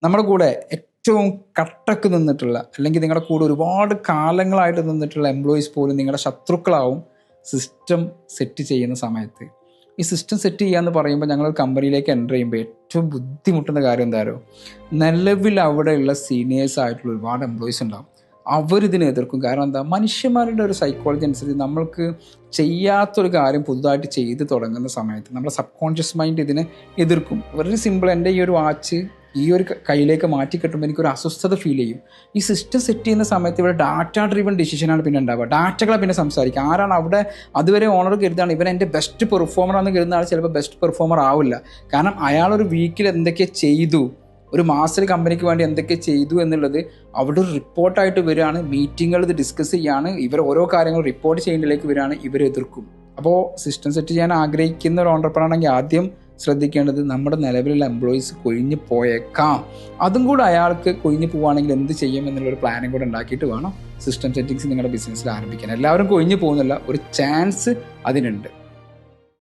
നമ്മുടെ കൂടെ ഏറ്റവും കട്ടക്ക് നിന്നിട്ടുള്ള, അല്ലെങ്കിൽ നിങ്ങളുടെ കൂടെ ഒരുപാട് കാലങ്ങളായിട്ട് നിന്നിട്ടുള്ള എംപ്ലോയീസ് പോലും നിങ്ങളുടെ ശത്രുക്കളാവും സിസ്റ്റം സെറ്റ് ചെയ്യുന്ന സമയത്ത്. ഈ സിസ്റ്റം സെറ്റ് ചെയ്യാന്ന് പറയുമ്പോൾ ഞങ്ങൾ കമ്പനിയിലേക്ക് എൻ്റർ ചെയ്യുമ്പോൾ ഏറ്റവും ബുദ്ധിമുട്ടുന്ന കാര്യം എന്തായാലും, നിലവിൽ അവിടെയുള്ള സീനിയേഴ്സ് ആയിട്ടുള്ള ഒരുപാട് എംപ്ലോയീസ് ഉണ്ടാവും. അവരിതിനെ എതിർക്കും. കാരണം എന്താ, മനുഷ്യന്മാരുടെ ഒരു സൈക്കോളജി അനുസരിച്ച് നമ്മൾക്ക് ചെയ്യാത്തൊരു കാര്യം പുതുതായിട്ട് ചെയ്ത് തുടങ്ങുന്ന സമയത്ത് നമ്മുടെ സബ് കോൺഷ്യസ് മൈൻഡ് ഇതിനെ എതിർക്കും. വളരെ സിമ്പിൾ. എൻ്റെ ഈ ഒരു വാച്ച് ഈ ഒരു കയ്യിലേക്ക് മാറ്റി കിട്ടുമ്പോൾ എനിക്കൊരു അസ്വസ്ഥത ഫീൽ ചെയ്യും. ഈ സിസ്റ്റം സെറ്റ് ചെയ്യുന്ന സമയത്ത് ഇവിടെ ഡാറ്റ ഡ്രിവൺ ഡിസിഷനാണ് പിന്നെ ഉണ്ടാവുക. ഡാറ്റകളെ പിന്നെ സംസാരിക്കുക. ആരാണ് അവിടെ അതുവരെ ഓണർ കരുതാണ് ഇവൻ എൻ്റെ ബെസ്റ്റ് പെർഫോമറാണെന്ന് കരുതുന്ന ആൾ ചിലപ്പോൾ ബെസ്റ്റ് പെർഫോമർ ആവില്ല. കാരണം അയാളൊരു വീക്കിൽ എന്തൊക്കെ ചെയ്തു, ഒരു മാസത്തിൽ കമ്പനിക്ക് വേണ്ടി എന്തൊക്കെ ചെയ്തു എന്നുള്ളത് അവിടെ ഒരു റിപ്പോർട്ടായിട്ട് വരികയാണ്. മീറ്റിങ്ങുകൾ ഇത് ഡിസ്കസ് ചെയ്യാണ്. ഇവർ ഓരോ കാര്യങ്ങൾ റിപ്പോർട്ട് ചെയ്യുന്നതിലേക്ക് വരികയാണ്. ഇവർ എതിർക്കും. അപ്പോൾ സിസ്റ്റം സെറ്റ് ചെയ്യാൻ ആഗ്രഹിക്കുന്ന ഒരു ഓണ്ടർപ്രണർ ആണെങ്കിൽ ആദ്യം ശ്രദ്ധിക്കേണ്ടത് നമ്മുടെ നിലവിലുള്ള എംപ്ലോയീസ് കൊഴിഞ്ഞു പോയേക്കാം. അതും കൂടെ അയാൾക്ക് കൊഴിഞ്ഞു പോവുകയാണെങ്കിൽ എന്ത് ചെയ്യും എന്നുള്ളൊരു പ്ലാനും കൂടെ ഉണ്ടാക്കിയിട്ട് വേണം സിസ്റ്റം സെറ്റിങ്സ് നിങ്ങളുടെ ബിസിനസ്സിൽ ആരംഭിക്കാൻ. എല്ലാവരും കൊഴിഞ്ഞു പോകുന്നില്ല, ഒരു ചാൻസ് അതിനുണ്ട്.